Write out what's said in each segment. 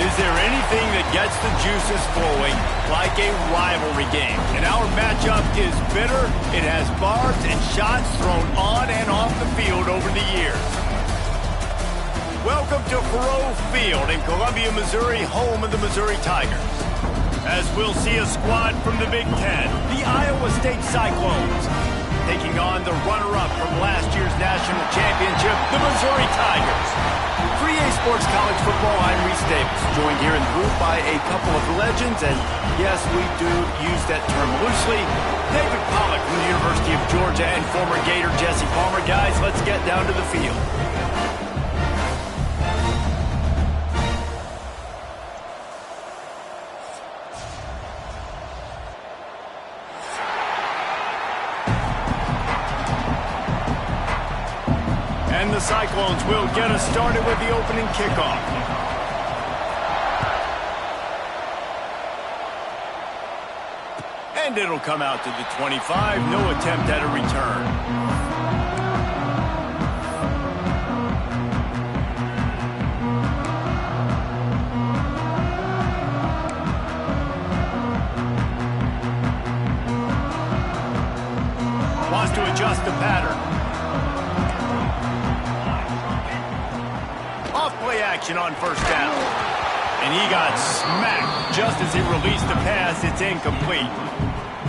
Is there anything that gets the juices flowing like a rivalry game? And our matchup is bitter. It has barbs and shots thrown on and off the field over the years. Welcome to Faurot Field in Columbia, Missouri, home of the Missouri Tigers. As we'll see a squad from the Big Ten, the Iowa State Cyclones, taking on the runner-up from last year's national championship, the Missouri Tigers. 3A Sports College Football, I'm Reese Davis, joined here in the booth by a couple of legends, and yes, we do use that term loosely. David Pollack from the University of Georgia and former Gator Jesse Palmer. Guys, let's get down to the field. And the Cyclones will get us started with the opening kickoff. And it'll come out to the 25. No attempt at a return. Wants to adjust the pattern. Off-play action on first down. And he got smacked just as he released the pass. It's incomplete.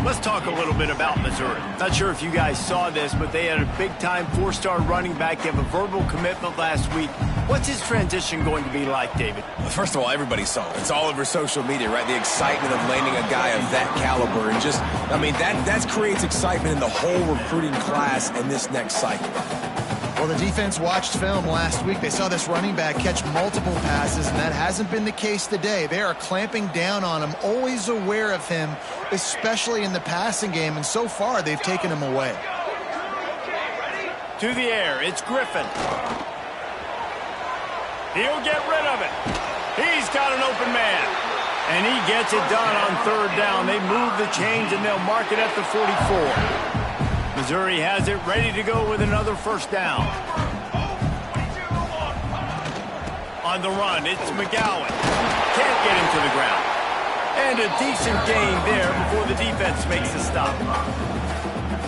Let's talk a little bit about Missouri. Not sure if you guys saw this, but they had a big-time four-star running back. They have a verbal commitment last week. What's his transition going to be like, David? Well, first of all, everybody saw it. It's all over social media, right? The excitement of landing a guy of that caliber. And just, I mean, that creates excitement in the whole recruiting class in this next cycle. Well, the defense watched film last week. They saw this running back catch multiple passes, and that hasn't been the case today. They are clamping down on him, always aware of him, especially in the passing game, and so far they've taken him away. To the air, it's Griffin. He'll get rid of it. He's got an open man. And he gets it done on third down. They move the chains, and they'll mark it at the 44. Missouri has it ready to go with another first down. On the run, it's McGowan. Can't get him to the ground. And a decent gain there before the defense makes the stop.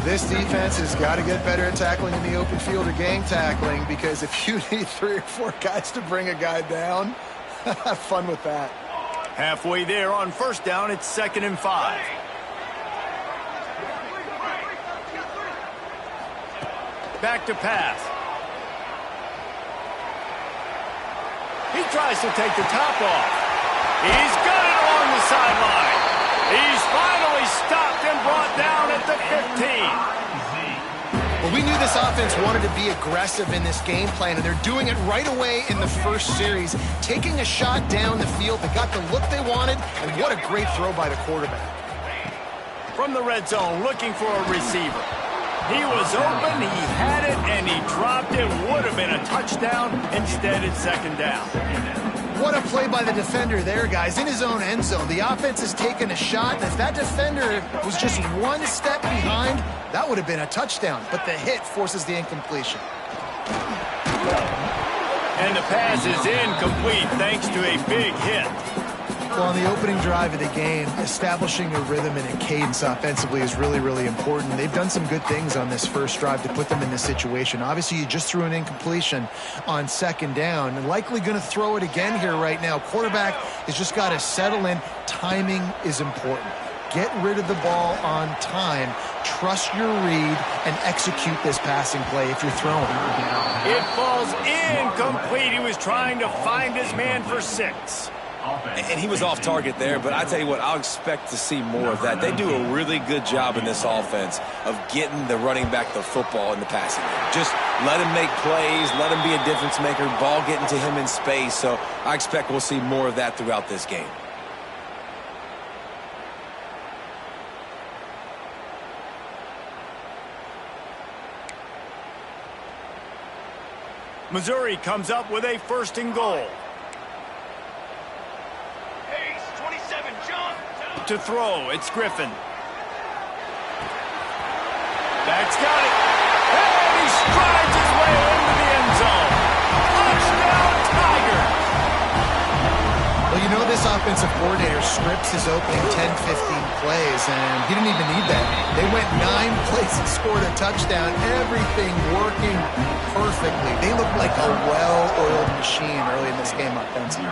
This defense has got to get better at tackling in the open field or gang tackling, because if you need 3 or 4 guys to bring a guy down, have fun with that. Halfway there on first down, it's 2nd and 5. Back to pass. He tries to take the top off. He's got it along the sideline. He's finally stopped and brought down at the 15. Well, we knew this offense wanted to be aggressive in this game plan, and they're doing it right away in the first series, taking a shot down the field. They got the look they wanted, and what a great throw by the quarterback. From the red zone, looking for a receiver. He was open, he had it, and he dropped it. Would have been a touchdown. Instead, it's 2nd down. What a play by the defender there, guys. In his own end zone, the offense has taken a shot, and if that defender was just 1 step behind, that would have been a touchdown. But the hit forces the incompletion. And the pass is incomplete thanks to a big hit. Well, on the opening drive of the game, establishing a rhythm and a cadence offensively is really, really important. They've done some good things on this first drive to put them in this situation. Obviously, you just threw an incompletion on 2nd down, and likely going to throw it again here right now. Quarterback has just got to settle in. Timing is important. Get rid of the ball on time. Trust your read and execute this passing play if you're throwing. It falls incomplete. He was trying to find his man for 6. And he was off target there, but I tell you what, I'll expect to see more of that. They do a really good job in this offense of getting the running back the football in the passing game. Just let him make plays, let him be a difference maker, ball getting to him in space. So I expect we'll see more of that throughout this game. Missouri comes up with a 1st and goal. To throw, it's Griffin. That's got it. And he strides his way into the end zone. Touchdown, Tiger. Well, this offensive coordinator scripts his opening 10-15 plays, and he didn't even need that. They went 9 plays and scored a touchdown, everything working perfectly. They looked like a well-oiled machine early in this game offensively.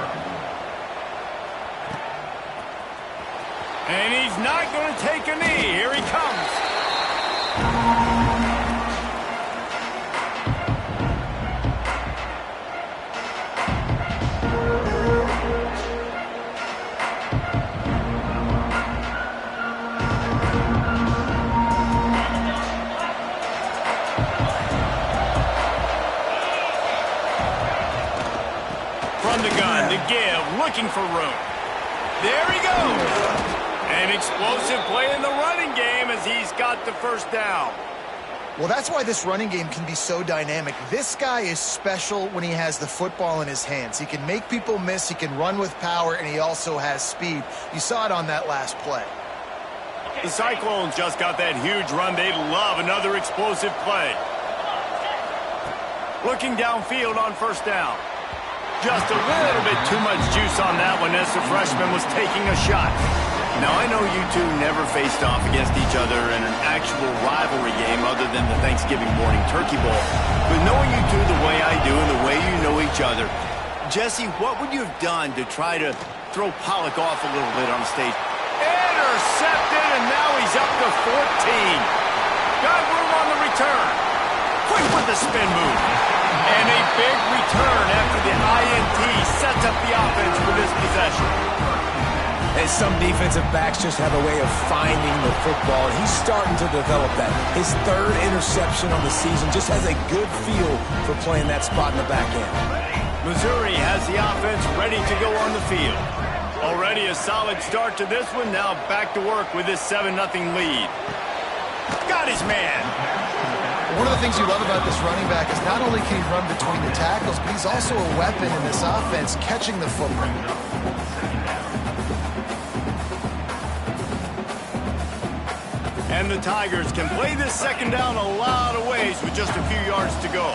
And he's not going to take a knee. Here he comes. From the gun to give, looking for room. There he goes. An explosive play in the running game as he's got the first down. Well, that's why this running game can be so dynamic. This guy is special when he has the football in his hands. He can make people miss, he can run with power, and he also has speed. You saw it on that last play. The Cyclones just got that huge run. They love another explosive play. Looking downfield on first down. Just a little bit too much juice on that one as the freshman was taking a shot. Now, I know you two never faced off against each other in an actual rivalry game other than the Thanksgiving morning turkey bowl. But knowing you two the way I do and the way you know each other, Jesse, what would you have done to try to throw Pollock off a little bit on the stage? Intercepted, and now he's up to 14. Got room on the return. Quick with the spin move. And a big return after the INT sets up the offense for this possession. And some defensive backs just have a way of finding the football, and he's starting to develop that. His 3rd interception on the season just has a good feel for playing that spot in the back end. Missouri has the offense ready to go on the field. Already a solid start to this one. Now back to work with this 7-0 lead. Got his man. One of the things you love about this running back is not only can he run between the tackles, but he's also a weapon in this offense, catching the football. And the Tigers can play this second down a lot of ways with just a few yards to go.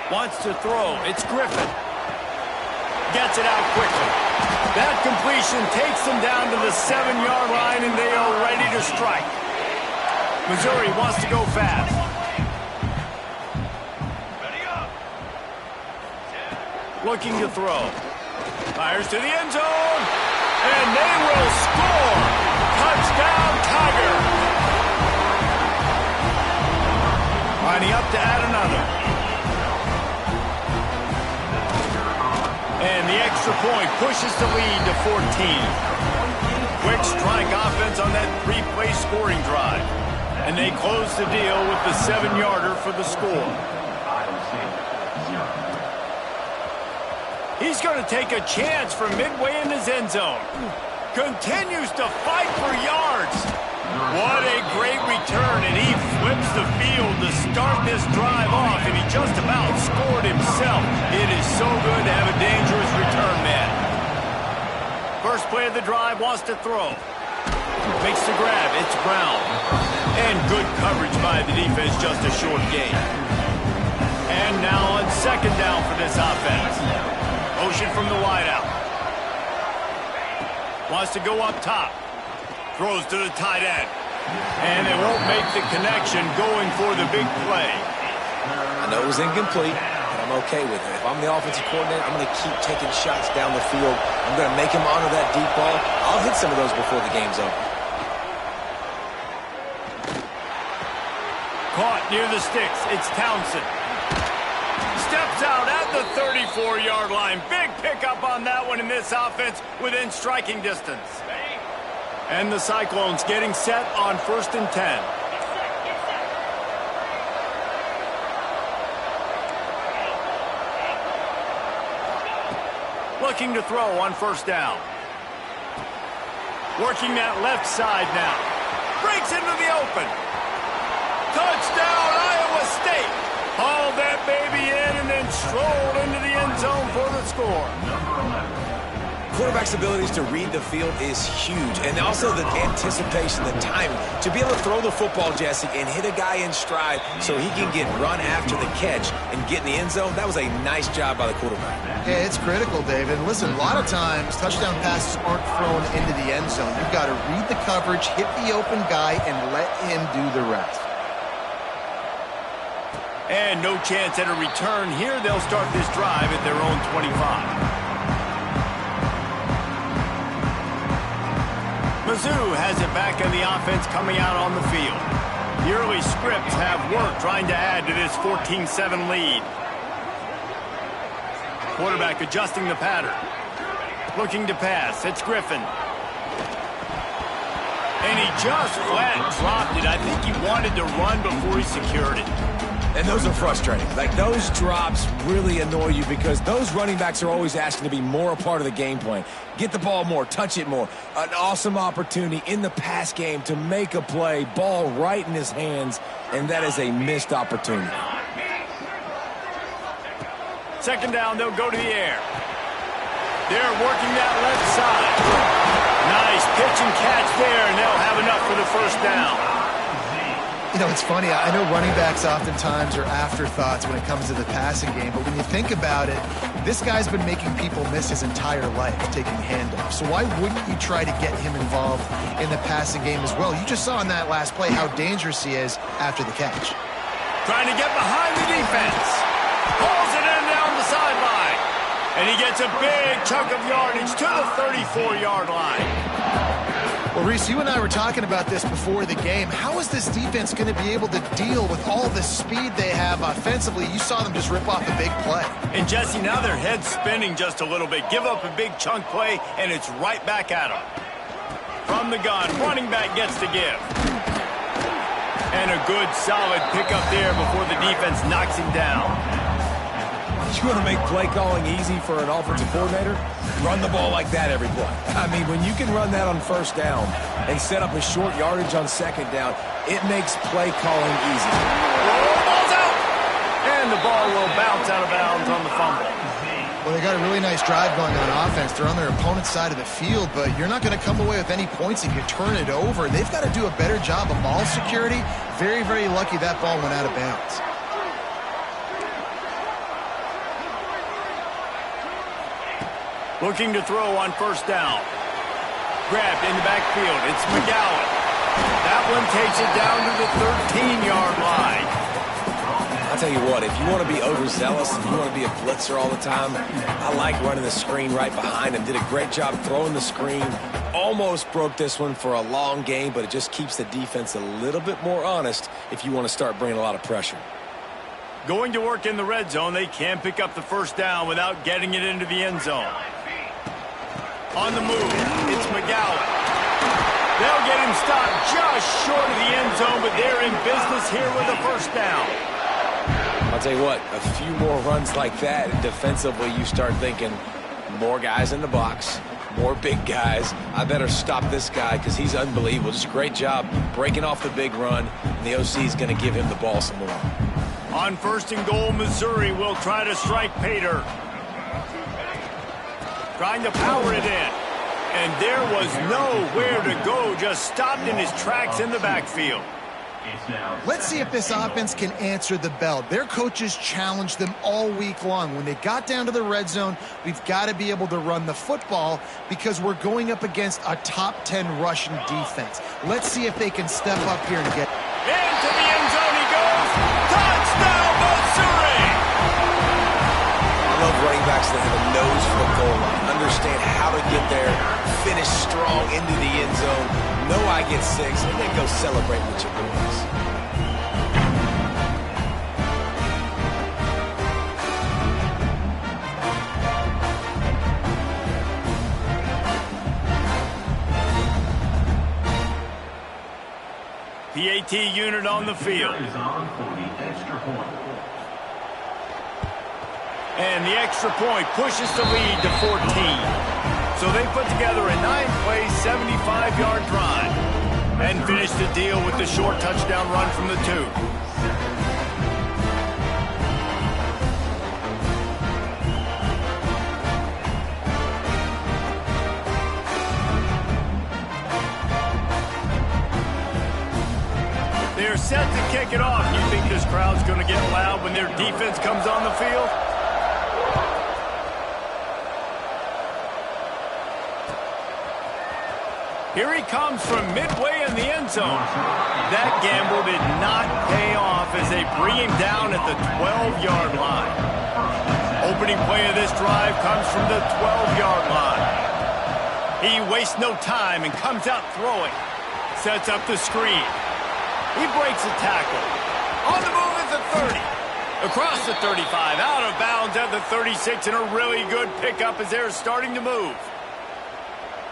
Wants to throw. It's Griffin. Gets it out quickly. That completion takes them down to the 7-yard line, and they are ready to strike. Missouri wants to go fast. Looking to throw. Fires to the end zone. And they will score. Touchdown, Tiger. Lining up to add another. And the extra point pushes the lead to 14. Quick strike offense on that 3-play scoring drive. And they close the deal with the 7-yarder for the score. He's going to take a chance from midway in his end zone. Continues to fight for yards. What a great return, and he flips the field to start this drive off, and he just about scored himself. It is so good to have a dangerous return man. First play of the drive, wants to throw. Makes the grab, it's Brown. And good coverage by the defense, just a short gain. And now on second down for this offense. Motion from the wideout. Wants to go up top. Throws to the tight end. And they won't make the connection going for the big play. I know it was incomplete, but I'm okay with it. If I'm the offensive coordinator, I'm going to keep taking shots down the field. I'm going to make him honor that deep ball. I'll hit some of those before the game's over. Caught near the sticks. It's Townsend. Steps out at the 34-yard line. Big pickup on that one in this offense within striking distance. And the Cyclones getting set on 1st and 10. Looking to throw on first down. Working that left side now. Breaks into the open. Touchdown, Iowa State. Hauled that baby in and then strolled into the end zone for the score. quarterback's abilities to read the field is huge. And also the anticipation, the timing. To be able to throw the football, Jesse, and hit a guy in stride so he can get run after the catch and get in the end zone, that was a nice job by the quarterback. Yeah, it's critical, David. And listen, a lot of times touchdown passes aren't thrown into the end zone. You've got to read the coverage, hit the open guy, and let him do the rest. And no chance at a return here. They'll start this drive at their own 25. Mizzou has it back in the offense coming out on the field. The early scripts have worked trying to add to this 14-7 lead. Quarterback adjusting the pattern. Looking to pass. It's Griffin. And he just flat dropped it. I think he wanted to run before he secured it. And those are frustrating. Like, those drops really annoy you because those running backs are always asking to be more a part of the game plan. Get the ball more, touch it more. An awesome opportunity in the pass game to make a play, ball right in his hands, and that is a missed opportunity. Second down, they'll go to the air. They're working that left side. Nice pitch and catch there, and they'll have enough for the first down. You know, it's funny. I know running backs oftentimes are afterthoughts when it comes to the passing game, but when you think about it, this guy's been making people miss his entire life taking handoffs. So why wouldn't you try to get him involved in the passing game as well? You just saw in that last play how dangerous he is after the catch. Trying to get behind the defense. Pulls it in down the sideline. And he gets a big chunk of yardage to the 34-yard line. Well, Reese, you and I were talking about this before the game. How is this defense going to be able to deal with all the speed they have offensively? You saw them just rip off a big play. And, Jesse, now their head's spinning just a little bit. Give up a big chunk play, and it's right back at them. From the gun, running back gets to give. And a good, solid pickup there before the defense knocks him down. You want to make play calling easy for an offensive coordinator? Run the ball like that every play. I mean, when you can run that on first down and set up a short yardage on second down, it makes play calling easy. Ball's out! And the ball will bounce out of bounds on the fumble. Well, they got a really nice drive going on offense. They're on their opponent's side of the field, but you're not going to come away with any points if you turn it over. They've got to do a better job of ball security. Very, very lucky that ball went out of bounds. Looking to throw on first down. Grabbed in the backfield. It's McGowan. That one takes it down to the 13-yard line. I'll tell you what, if you want to be overzealous, if you want to be a blitzer all the time, I like running the screen right behind him. Did a great job throwing the screen. Almost broke this one for a long game, but it just keeps the defense a little bit more honest if you want to start bringing a lot of pressure. Going to work in the red zone. They can pick up the first down without getting it into the end zone. On the move, it's McGowan. They'll get him stopped just short of the end zone, but they're in business here with a first down. I'll tell you what, a few more runs like that, and defensively you start thinking, more guys in the box, more big guys. I better stop this guy because he's unbelievable. Just a great job breaking off the big run, and the OC is going to give him the ball some more. On first and goal, Missouri will try to strike Pater. Trying to power it in. And there was nowhere to go, just stopped in his tracks in the backfield. Let's see if this offense can answer the bell. Their coaches challenged them all week long. When they got down to the red zone, we've got to be able to run the football because we're going up against a top 10 Russian defense. Let's see if they can step up here and get... Into the end zone he goes. Touchdown, Missouri! I love running backs that have a nose for the goal line. Understand how to get there, finish strong into the end zone, know I get 6, and then go celebrate with your boys. PAT unit on the field. And the extra point pushes the lead to 14. So they put together a 9-play, 75-yard drive and finish the deal with the short touchdown run from the 2. set to kick it off. You think this crowd's going to get loud when their defense comes on the field? Here he comes from midway in the end zone. That gamble did not pay off as they bring him down at the 12-yard line. Opening play of this drive comes from the 12-yard line. He wastes no time and comes out throwing. Sets up the screen. He breaks a tackle. On the move at the 30. Across the 35. Out of bounds at the 36. And a really good pickup as they're starting to move.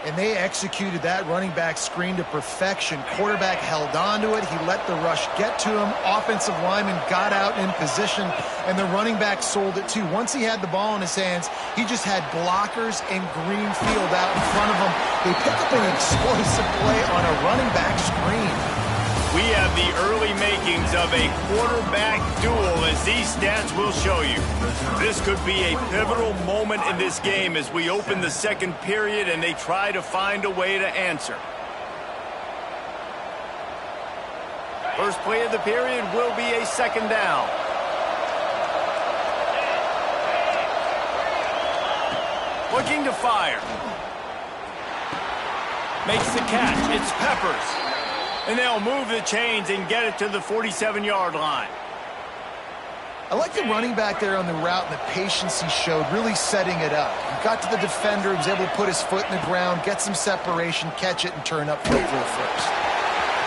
And they executed that running back screen to perfection. Quarterback held on to it. He let the rush get to him. Offensive lineman got out in position, and the running back sold it too. Once he had the ball in his hands, he just had blockers and green field out in front of him. They picked up an explosive play on a running back screen. We have the early makings of a quarterback duel, as these stats will show you. This could be a pivotal moment in this game as we open the second period and they try to find a way to answer. First play of the period will be a second down. Looking to fire. Makes the catch. It's Peppers. And they'll move the chains and get it to the 47-yard line. I like the running back there on the route and the patience he showed, really setting it up. He got to the defender, was able to put his foot in the ground, get some separation, catch it, and turn up for the first.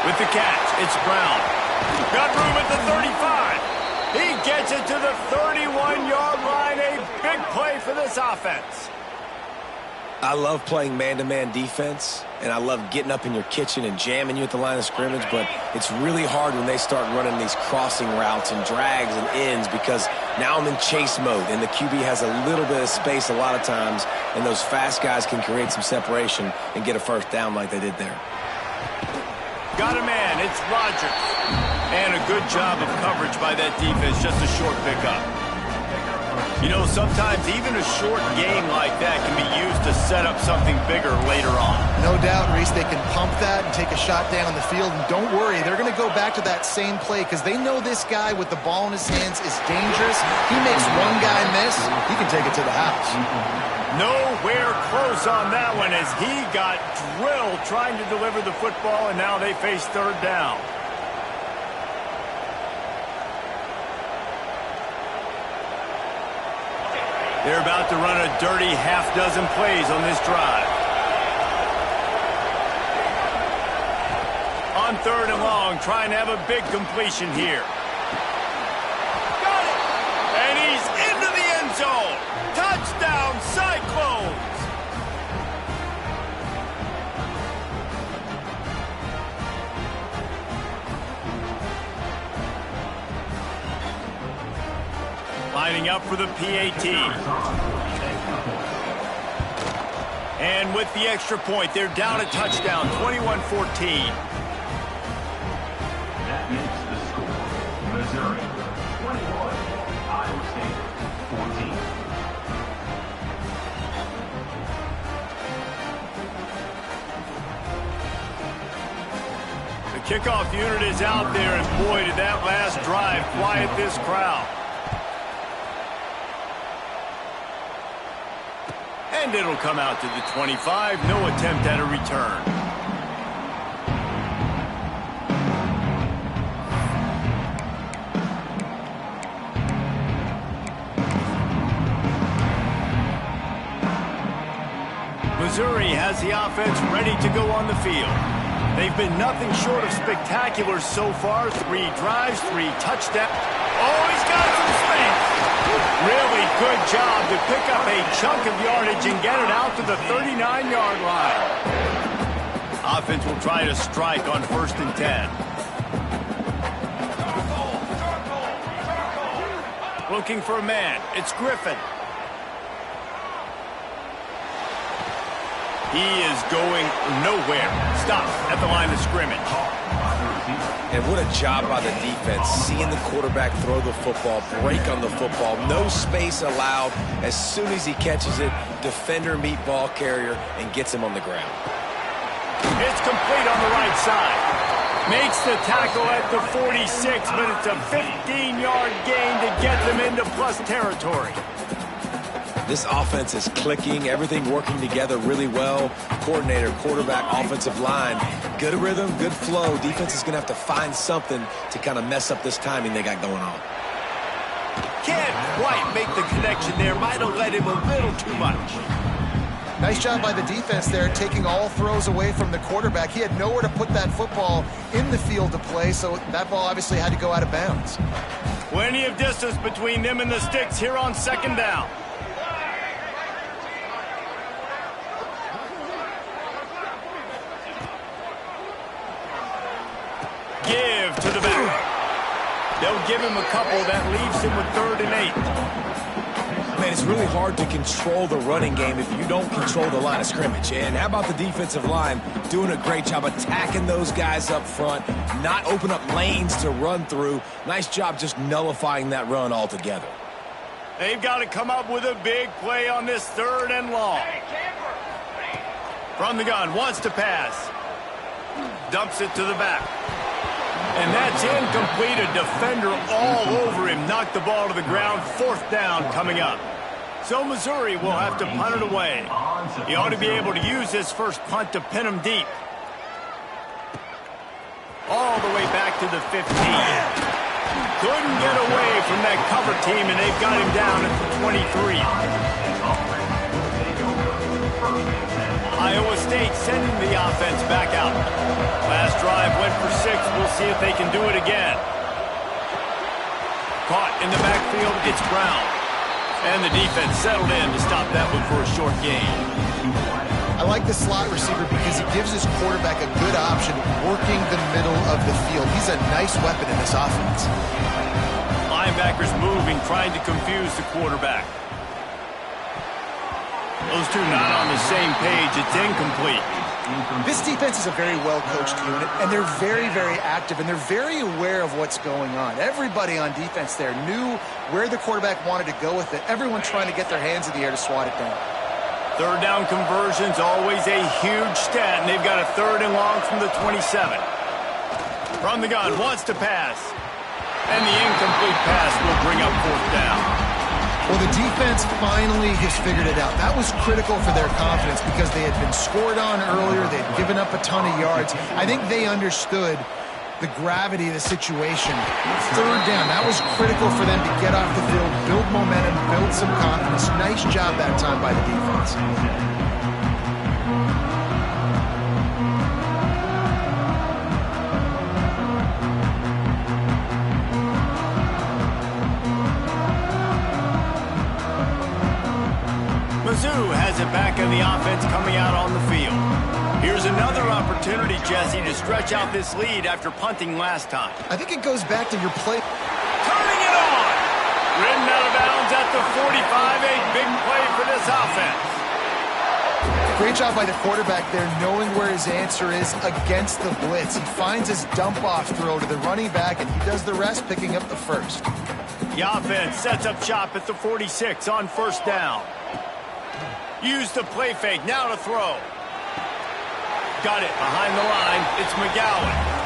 With the catch, it's Brown. Got room at the 35. He gets it to the 31-yard line. A big play for this offense. I love playing man-to-man defense, and I love getting up in your kitchen and jamming you at the line of scrimmage, but it's really hard when they start running these crossing routes and drags and ends because now I'm in chase mode, and the QB has a little bit of space a lot of times, and those fast guys can create some separation and get a first down like they did there. Got a man. It's Rodgers. And a good job of coverage by that defense. Just a short pickup. You know, sometimes even a short game like that can be used to set up something bigger later on. No doubt, Reese, they can pump that and take a shot down the field. And don't worry, they're going to go back to that same play because they know this guy with the ball in his hands is dangerous. He makes one guy miss, he can take it to the house. Nowhere close on that one as he got drilled trying to deliver the football, and now they face third down. They're about to run a dirty half-dozen plays on this drive. On third and long, trying to have a big completion here. Got it! And he's into the end zone. Touchdown, Cyclones! Lining up for the PAT. And with the extra point, they're down a touchdown, 21-14. That makes the score. Missouri, 21. Iowa State, 14. The kickoff unit is out there, and boy, did that last drive quiet this crowd. And it'll come out to the 25. No attempt at a return. Missouri has the offense ready to go on the field. They've been nothing short of spectacular so far. 3 drives, 3 touchdowns. Oh, he's got some space. Really good job to pick up a chunk of yardage and get it out to the 39-yard line. Offense will try to strike on 1st and 10. Looking for a man. It's Griffin. He is going nowhere. Stop at the line of scrimmage. And what a job by the defense, seeing the quarterback throw the football, break on the football, no space allowed. As soon as he catches it, defender meet ball carrier and gets him on the ground. It's complete on the right side. Makes the tackle at the 46, but it's a 15-yard gain to get them into plus territory. This offense is clicking, everything working together really well. Coordinator, quarterback, offensive line, good rhythm, good flow. Defense is going to have to find something to kind of mess up this timing they got going on. Can't quite make the connection there. Might have led him a little too much. Nice job by the defense there, taking all throws away from the quarterback. He had nowhere to put that football in the field to play, so that ball obviously had to go out of bounds. Plenty of distance between them and the sticks here on second down. Give to the back. They'll give him a couple. That leaves him with 3rd and 8. Man, it's really hard to control the running game if you don't control the line of scrimmage. And how about the defensive line doing a great job attacking those guys up front, not open up lanes to run through. Nice job just nullifying that run altogether. They've got to come up with a big play on this 3rd and long. From the gun, wants to pass. Dumps it to the back. And that's incomplete. A defender all over him. Knocked the ball to the ground. 4th down coming up. So Missouri will have to punt it away. He ought to be able to use his first punt to pin him deep. All the way back to the 15. Couldn't get away from that cover team, and they've got him down at the 23. Iowa State sending the offense back out. Last drive went for 6. We'll see if they can do it again. Caught in the backfield, it's Brown. And the defense settled in to stop that one for a short gain. I like the slot receiver because he gives his quarterback a good option working the middle of the field. He's a nice weapon in this offense. Linebackers moving, trying to confuse the quarterback. Those two not on the same page. It's incomplete. This defense is a very well-coached unit, and they're very, very active, and they're very aware of what's going on. Everybody on defense there knew where the quarterback wanted to go with it. Everyone trying to get their hands in the air to swat it down. 3rd down conversion's always a huge stat, and they've got a 3rd and long from the 27. From the gun, wants to pass. And the incomplete pass will bring up 4th down. Well, the defense finally has figured it out. That was critical for their confidence because they had been scored on earlier. They had given up a ton of yards. I think they understood the gravity of the situation. 3rd down, that was critical for them to get off the field, build momentum, build some confidence. Nice job that time by the defense. Mizzou has it back in the offense coming out on the field. Here's another opportunity, Jesse, to stretch out this lead after punting last time. I think it goes back to your play. Turning it on! Ridden out of bounds at the 45. A big play for this offense. Great job by the quarterback there, knowing where his answer is against the blitz. He finds his dump-off throw to the running back, and he does the rest, picking up the first. The offense sets up shop at the 46 on 1st down. Use the play fake, now to throw. Got it behind the line. It's McGowan.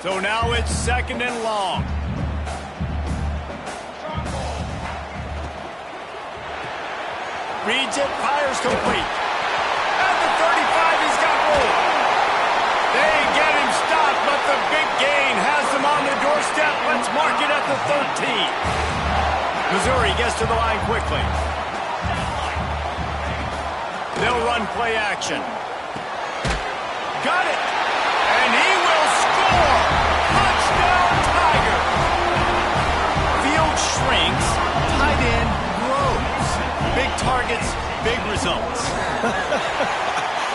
So now it's 2nd and long. Reads it, fires complete. At the 35, he's got room. They get him stopped, but the big gain has them on the doorstep. Let's mark it at the 13. Missouri gets to the line quickly. They'll run play action. Got it. And he will score. Touchdown, Tiger. Field shrinks. Tight end grows. Big targets, big results.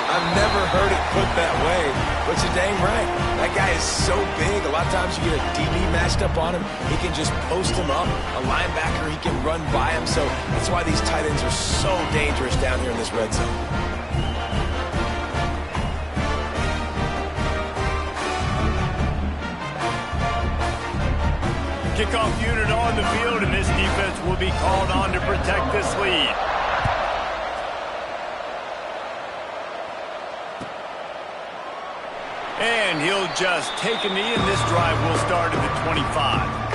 I've never heard it put that way, but you're dang right. That guy is so big. A lot of times you get a DB matched up on him. He can just post him up. A linebacker, he can run by him. So that's why these tight ends are so dangerous down here in this red zone. Kickoff unit on the field, and this defense will be called on to protect this lead. And he'll just take a knee, and this drive will start at the 25.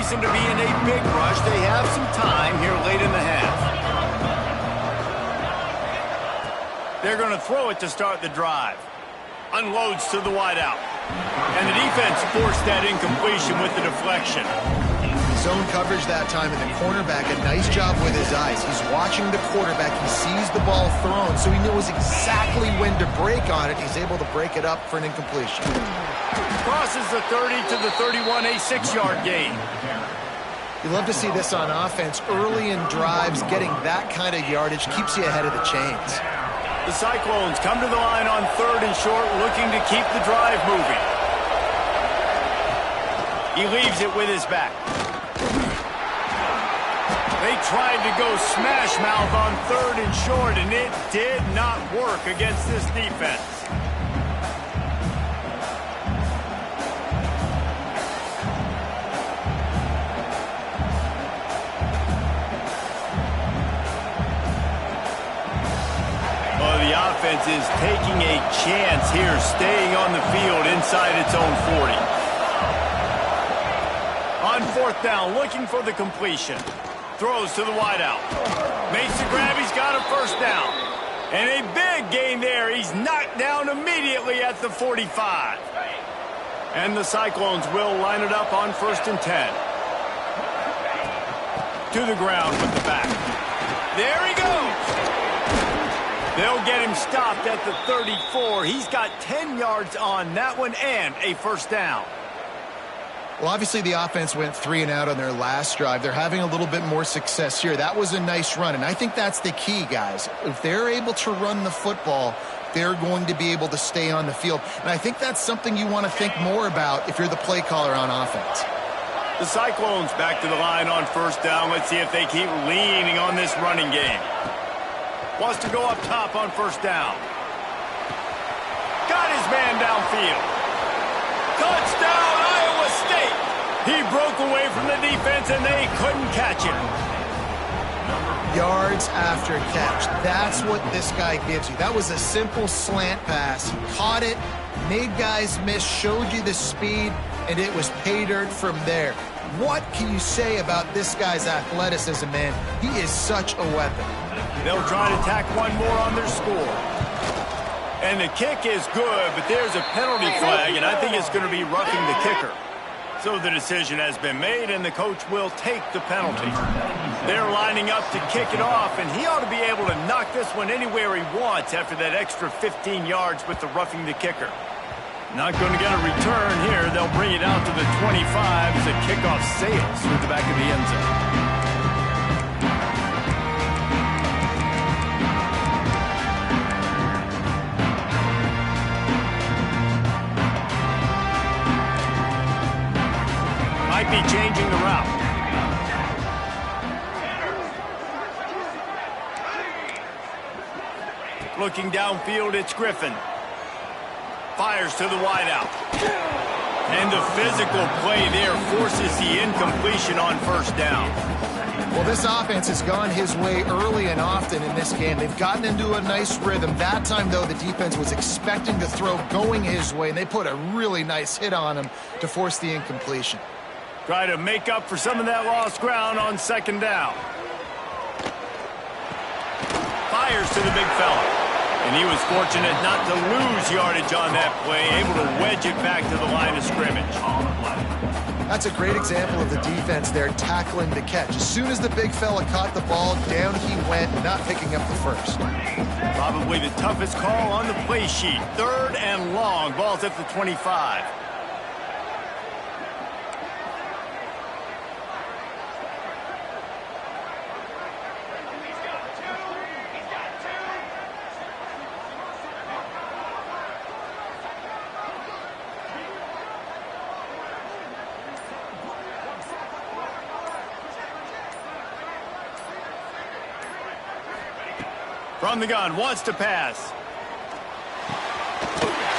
To be in a big rush. They have some time here late in the half. They're going to throw it to start the drive. Unloads to the wideout. And the defense forced that incompletion with the deflection. Zone coverage that time, and the cornerback, a nice job with his eyes. He's watching the quarterback. He sees the ball thrown, so he knows exactly when to break on it. He's able to break it up for an incompletion. Crosses the 30 to the 31, a 6-yard gain. You love to see this on offense. Early in drives, getting that kind of yardage keeps you ahead of the chains. The Cyclones come to the line on 3rd and short, looking to keep the drive moving. He leaves it with his back. They tried to go smash mouth on 3rd and short, and it did not work against this defense. The offense is taking a chance here, staying on the field inside its own 40. On 4th down, looking for the completion. Throws to the wideout. Makes the grab, he's got a 1st down. And a big gain there. He's knocked down immediately at the 45. And the Cyclones will line it up on 1st and 10. To the ground with the back. There he goes. They'll get him stopped at the 34. He's got 10 yards on that one and a 1st down. Well, obviously the offense went 3 and out on their last drive. They're having a little bit more success here. That was a nice run, and I think that's the key, guys. If they're able to run the football, they're going to be able to stay on the field. And I think that's something you want to think more about if you're the play caller on offense. The Cyclones back to the line on 1st down. Let's see if they keep leaning on this running game. Wants to go up top on 1st down. Got his man downfield. Touchdown, Iowa State. He broke away from the defense, and they couldn't catch him. Yards after catch. That's what this guy gives you. That was a simple slant pass. He caught it, made guys miss, showed you the speed, and it was pay dirt from there. What can you say about this guy's athleticism, man? He is such a weapon. They'll try to tack one more on their score. And the kick is good, but there's a penalty flag, and I think it's going to be roughing the kicker. So the decision has been made, and the coach will take the penalty. They're lining up to kick it off, and he ought to be able to knock this one anywhere he wants after that extra 15 yards with the roughing the kicker. Not going to get a return here. They'll bring it out to the 25 as the kickoff sails through the back of the end zone. Might be changing the route. Looking downfield, it's Griffin. Fires to the wideout. And the physical play there forces the incompletion on 1st down. Well, this offense has gone his way early and often in this game. They've gotten into a nice rhythm. That time, though, the defense was expecting the throw going his way, and they put a really nice hit on him to force the incompletion. Try to make up for some of that lost ground on 2nd down. Fires to the big fella. And he was fortunate not to lose yardage on that play, able to wedge it back to the line of scrimmage. That's a great example of the defense there tackling the catch. As soon as the big fella caught the ball, down he went, not picking up the first. Probably the toughest call on the play sheet. 3rd and long. Ball's at the 25. From the gun, wants to pass.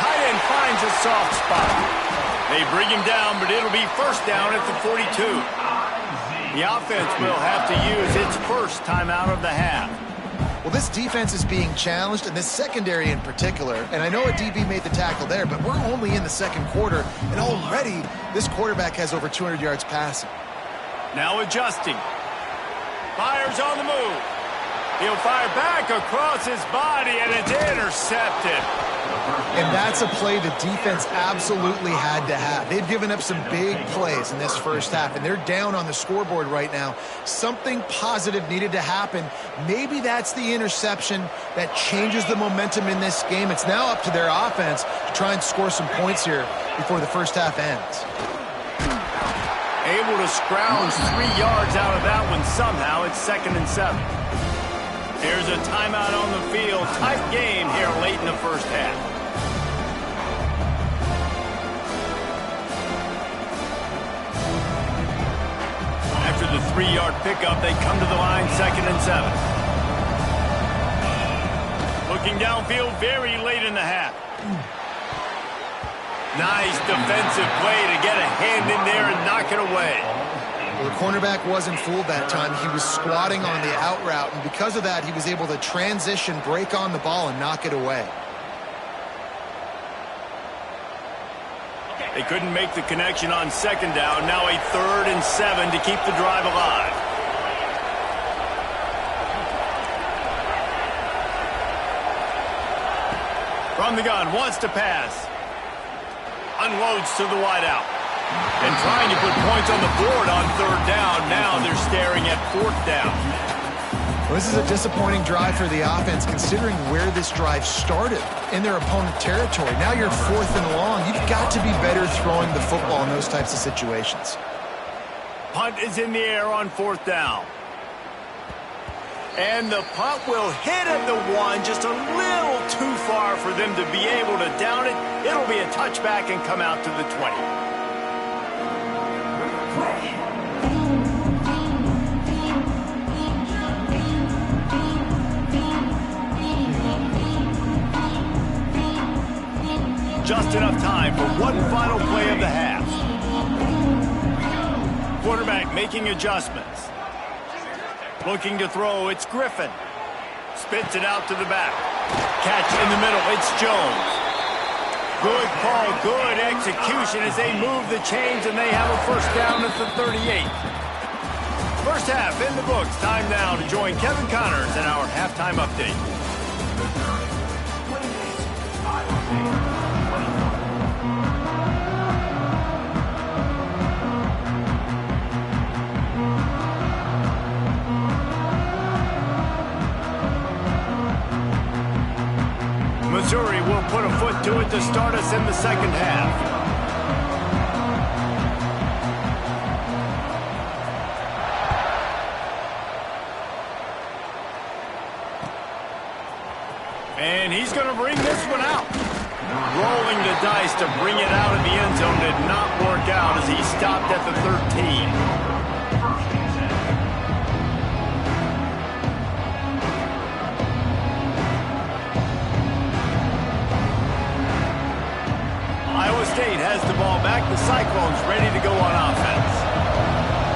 Tight end finds a soft spot. They bring him down, but it'll be first down at the 42. The offense will have to use its first timeout of the half. Well, this defense is being challenged, and this secondary in particular. And I know a DB made the tackle there, but we're only in the second quarter, and already this quarterback has over 200 yards passing. Now adjusting. Fires on the move. He'll fire back across his body, and it's intercepted. And that's a play the defense absolutely had to have. They've given up some big plays in this first half, and they're down on the scoreboard right now. Something positive needed to happen. Maybe that's the interception that changes the momentum in this game. It's now up to their offense to try and score some points here before the first half ends. Able to scrounge 3 yards out of that one somehow. It's 2nd and 7. Here's a timeout on the field. Tight game here late in the first half. After the 3-yard pickup, they come to the line, 2nd and 7. Looking downfield very late in the half. Nice defensive play to get a hand in there and knock it away. Well, the cornerback wasn't fooled that time. He was squatting on the out route, and because of that, he was able to transition, break on the ball, and knock it away. They couldn't make the connection on 2nd down. Now a 3rd and 7 to keep the drive alive. From the gun, wants to pass. Unloads to the wideout. And trying to put points on the board on 3rd down. Now they're staring at 4th down. Well, this is a disappointing drive for the offense, considering where this drive started in their opponent territory. Now you're 4th and long. You've got to be better throwing the football in those types of situations. Punt is in the air on 4th down. And the punt will hit at the 1, just a little too far for them to be able to down it. It'll be a touchback and come out to the 20. Just enough time for one final play of the half. Quarterback making adjustments. Looking to throw, it's Griffin. Spits it out to the back. Catch in the middle, it's Jones. Good call, good execution as they move the chains, and they have a first down at the 38. First half in the books. Time now to join Kevin Connors in our halftime update. Missouri will put a foot to it to start us in the second half. And he's going to bring this one out. Rolling the dice to bring it out of the end zone did not work out as he stopped at the 13. Iowa State has the ball back. The Cyclones ready to go on offense.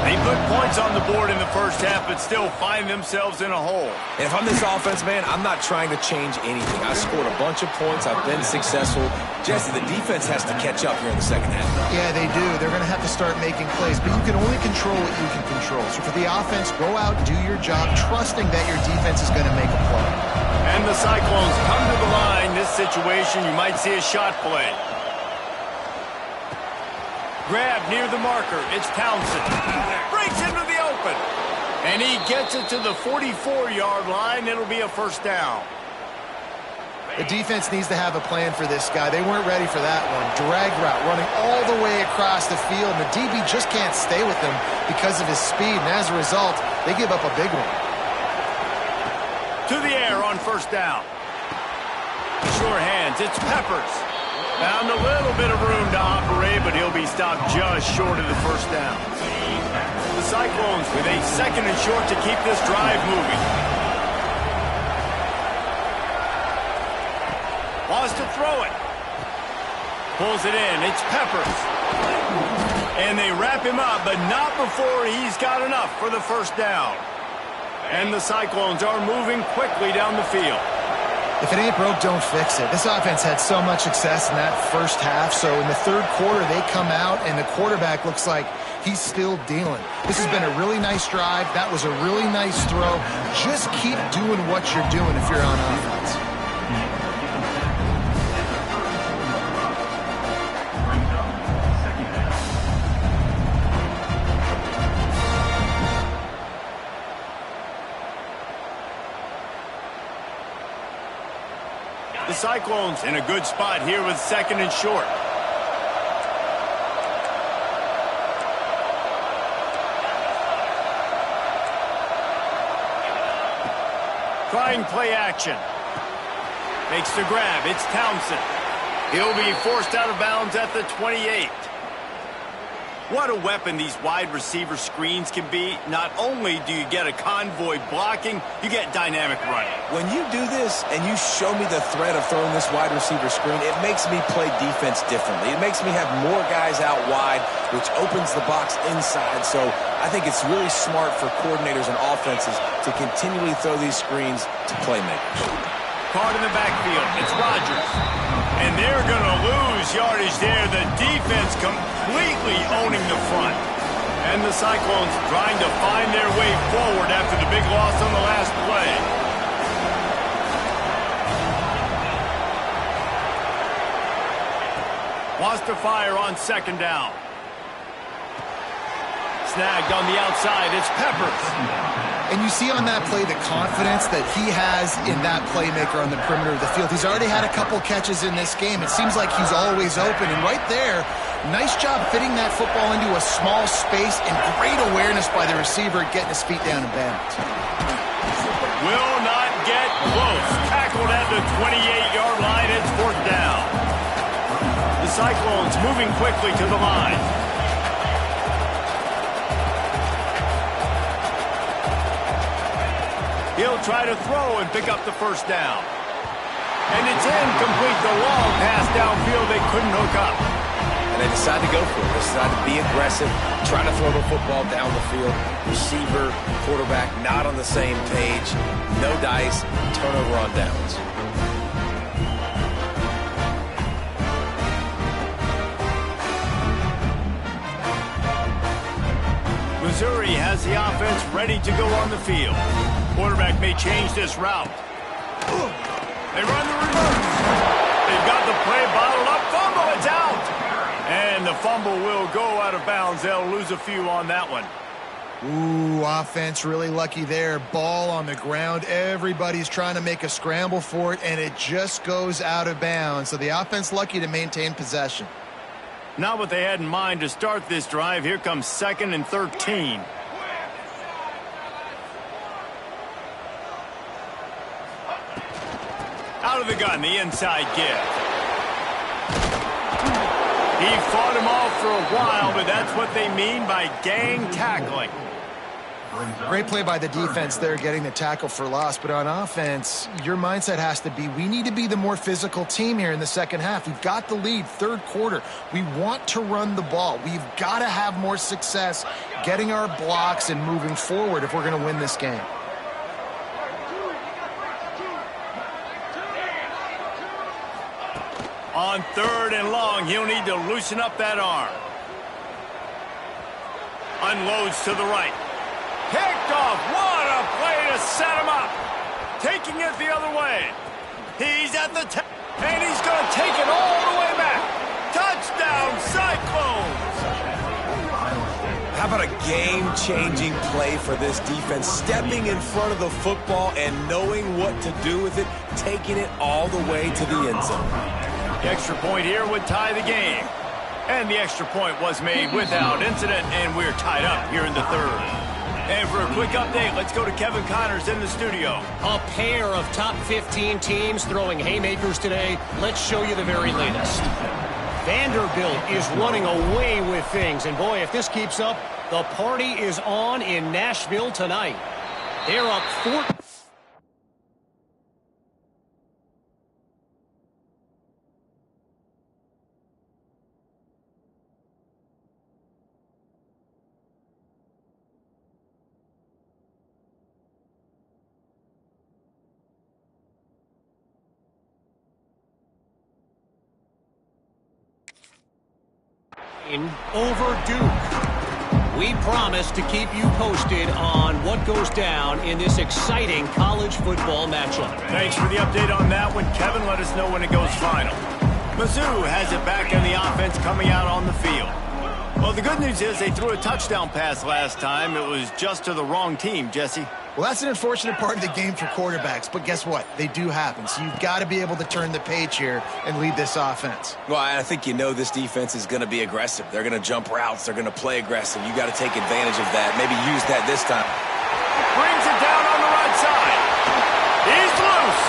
They put points on the board in the first half, but still find themselves in a hole. And if I'm this offense, man, I'm not trying to change anything. I scored a bunch of points. I've been successful. Jesse, the defense has to catch up here in the second half. Yeah, they do. They're going to have to start making plays, but you can only control what you can control. So for the offense, go out, do your job, trusting that your defense is going to make a play. And the Cyclones come to the line. This situation, you might see a shot play. Grab near the marker. It's Townsend. Breaks into the open. And he gets it to the 44-yard line. It'll be a first down. The defense needs to have a plan for this guy. They weren't ready for that one. Drag route running all the way across the field. And the DB just can't stay with him because of his speed. And as a result, they give up a big one. To the air on first down. Sure hands. It's Peppers. Found a little bit of room to operate, but he'll be stopped just short of the first down. The Cyclones with a 2nd and short to keep this drive moving. Wants to throw it. Pulls it in. It's Peppers. And they wrap him up, but not before he's got enough for the first down. And the Cyclones are moving quickly down the field. If it ain't broke, don't fix it. This offense had so much success in that first half, so in the third quarter they come out and the quarterback looks like he's still dealing. This has been a really nice drive. That was a really nice throw. Just keep doing what you're doing if you're on offense. The Cyclones in a good spot here with second and short. Trying play action. Makes the grab. It's Townsend. He'll be forced out of bounds at the 28. What a weapon these wide receiver screens can be. Not only do you get a convoy blocking, you get dynamic running. When you do this and you show me the threat of throwing this wide receiver screen, it makes me play defense differently. It makes me have more guys out wide, which opens the box inside. So I think it's really smart for coordinators and offenses to continually throw these screens to playmakers. Caught in the backfield. It's Rodgers. And they're going to lose yardage there. The defense completely owning the front. And the Cyclones trying to find their way forward after the big loss on the last play. Wants to fire on second down. Snagged on the outside. It's Peppers. And you see on that play the confidence that he has in that playmaker on the perimeter of the field. He's already had a couple catches in this game. It seems like he's always open. And right there, nice job fitting that football into a small space and great awareness by the receiver getting his feet down in bounds. Will not get close. Tackled at the 28-yard line. It's fourth down. The Cyclones moving quickly to the line. He'll try to throw and pick up the first down. And it's incomplete. The long pass downfield they couldn't hook up. And they decide to go for it. They decide to be aggressive, try to throw the football down the field. Receiver, quarterback, not on the same page. No dice, turnover on downs. Missouri has the offense ready to go on the field. Quarterback may change this route. They run the reverse. They've got the play bottled up. Fumble, it's out. And the fumble will go out of bounds. They'll lose a few on that one. Ooh, offense really lucky there. Ball on the ground. Everybody's trying to make a scramble for it, and it just goes out of bounds. So the offense lucky to maintain possession. Not what they had in mind to start this drive. Here comes 2nd and 13. Out of the gun, the inside give. He fought him off for a while, but that's what they mean by gang tackling. Great play by the defense there, getting the tackle for loss. But on offense, your mindset has to be, we need to be the more physical team here in the second half. We've got the lead, third quarter. We want to run the ball. We've got to have more success getting our blocks and moving forward if we're going to win this game. On 3rd and long, he'll need to loosen up that arm. Unloads to the right. Picked off. What a play to set him up. Taking it the other way. He's at the 10, and he's going to take it all the way back. Touchdown, Cyclones. How about a game-changing play for this defense? Stepping in front of the football and knowing what to do with it, taking it all the way to the end zone. The extra point here would tie the game. And the extra point was made without incident, and we're tied up here in the third. And for a quick update, let's go to Kevin Connors in the studio. A pair of top 15 teams throwing haymakers today. Let's show you the very latest. Vanderbilt is running away with things. And boy, if this keeps up, the party is on in Nashville tonight. They're up 4. over Duke. We promise to keep you posted on what goes down in this exciting college football matchup. Thanks for the update on that one, Kevin. Let us know when it goes final. Mizzou has it back in the offense coming out on the field. Well, the good news is they threw a touchdown pass last time. It was just to the wrong team, Jesse. Well, that's an unfortunate part of the game for quarterbacks, but guess what? They do happen, so you've got to be able to turn the page here and lead this offense. Well, I think you know this defense is going to be aggressive. They're going to jump routes. They're going to play aggressive. You got to take advantage of that. Maybe use that this time. Brings it down on the right side. He's loose.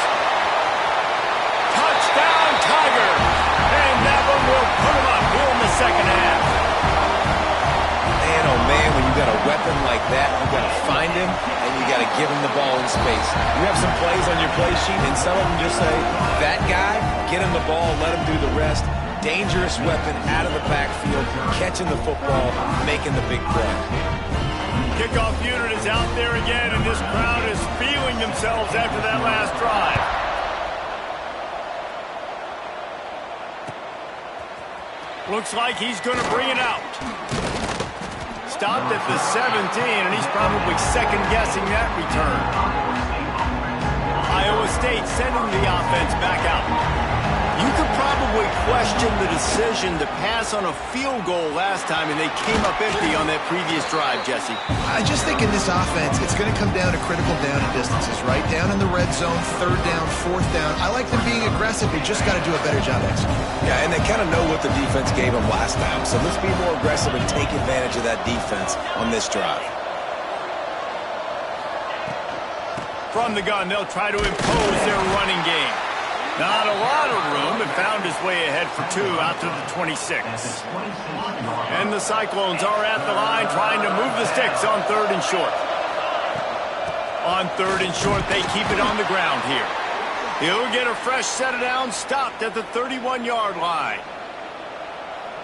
Touchdown, Tiger. And that one will put him up here in the second half. Man, oh man, when you got a weapon like that, you got to find him, and you got to give him the ball in space. You have some plays on your play sheet, and some of them just say, that guy, get him the ball, let him do the rest. Dangerous weapon out of the backfield, catching the football, making the big play. Kickoff unit is out there again, and this crowd is feeling themselves after that last drive. Looks like he's going to bring it out. Stopped at the 17, and he's probably second-guessing that return. Iowa State sending the offense back out. You could probably question the decision to pass on a field goal last time, and they came up empty on that previous drive, Jesse. I just think in this offense, it's going to come down to critical down and distances, right? Down in the red zone, third down, fourth down. I like them being aggressive. They just got to do a better job executing. Yeah, and they kind of know what the defense gave them last time, so let's be more aggressive and take advantage of that defense on this drive. From the gun, they'll try to impose their running game. Not a lot of room, but found his way ahead for two out to the 26. And the Cyclones are at the line trying to move the sticks on third and short. On third and short, they keep it on the ground here. He'll get a fresh set of downs, stopped at the 31-yard line.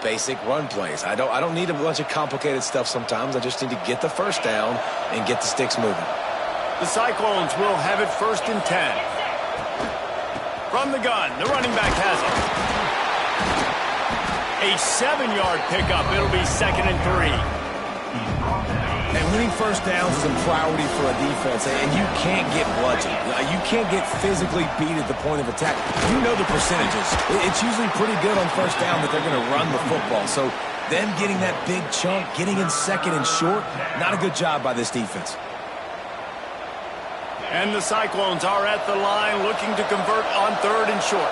Basic run plays. I don't need a bunch of complicated stuff sometimes. I just need to get the first down and get the sticks moving. The Cyclones will have it first and 10. From the gun, the running back has it. A 7-yard pickup. It'll be second and 3. And winning first downs is a priority for a defense, and you can't get bludgeoned. You can't get physically beat at the point of attack. You know the percentages. It's usually pretty good on first down that they're going to run the football. So them getting that big chunk, getting in second and short, not a good job by this defense. And the Cyclones are at the line looking to convert on third and short.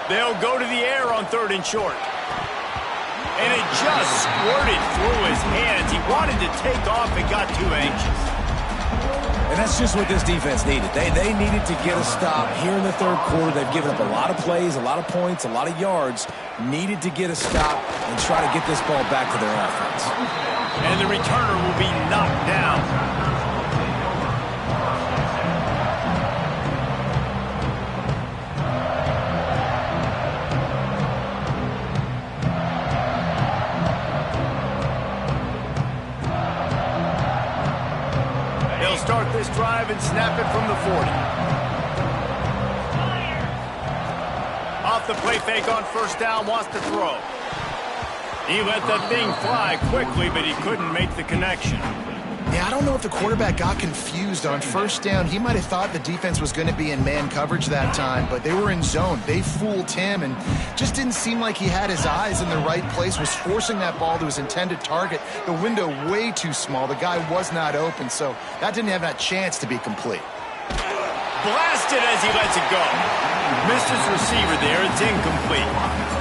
They'll go to the air on third and short. And it just squirted through his hands. He wanted to take off and got too anxious. And that's just what this defense needed. They needed to get a stop here in the third quarter. They've given up a lot of plays, a lot of points, a lot of yards. Needed to get a stop and try to get this ball back to their offense. And the returner will be knocked down. Start this drive and snap it from the 40. Off the play fake on first down, wants to throw. He let that thing fly quickly, but he couldn't make the connection. Yeah, I don't know if the quarterback got confused on first down. He might have thought the defense was going to be in man coverage that time, but they were in zone. They fooled him and just didn't seem like he had his eyes in the right place, was forcing that ball to his intended target. The window way too small. The guy was not open, so that didn't have that chance to be complete. Blasted as he lets it go. Missed his receiver there. It's incomplete.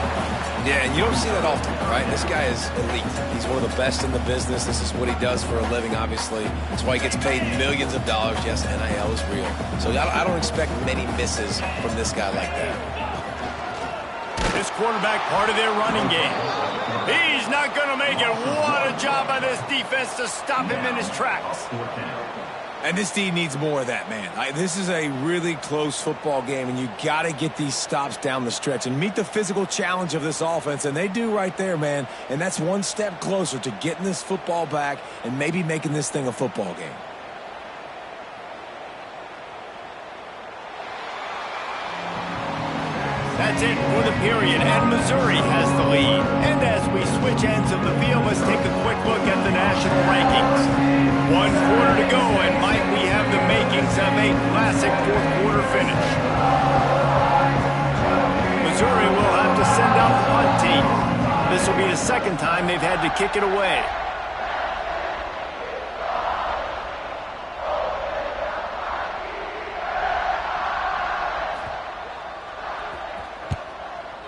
Yeah, and you don't see that often, right? This guy is elite. He's one of the best in the business. This is what he does for a living, obviously. That's why he gets paid millions of dollars. Yes, NIL is real. So I don't expect many misses from this guy like that. This quarterback part of their running game. He's not going to make it. What a job by this defense to stop him in his tracks. And this D needs more of that, man. This is a really close football game, and you got to get these stops down the stretch and meet the physical challenge of this offense, and they do right there, man. And that's one step closer to getting this football back and maybe making this thing a football game. That's it for the period, and Missouri has the lead. And as we switch ends of the field, let's take a quick look at the national rankings. 1 quarter to go, and might we have the makings of a classic fourth quarter finish. Missouri will have to send out the punt team. This will be the second time they've had to kick it away.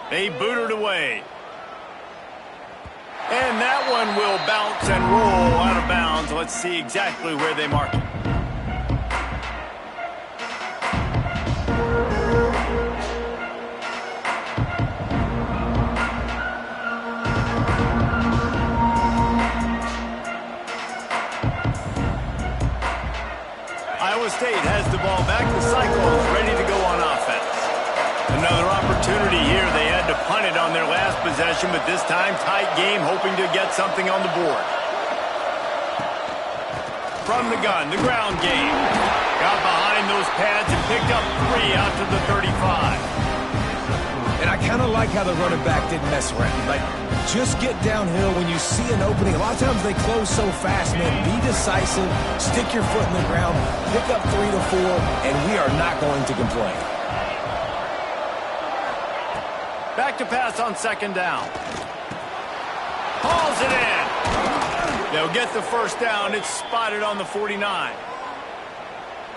They boot it away. And that one will bounce and roll out of bounds. Let's see exactly where they mark it. Iowa State has the ball back. The Cyclones ready to go on offense. Another opportunity here. They had to punt it on their last possession, but this time tight game, hoping to get something on the board. From the gun, the ground game. Got behind those pads and picked up 3 out to the 35. And I kind of like how the running back didn't mess around. Like, just get downhill when you see an opening. A lot of times they close so fast, man. Be decisive, stick your foot in the ground, pick up 3 to 4, and we are not going to complain. Back to pass on second down. Hauls it in. They'll get the first down. It's spotted on the 49.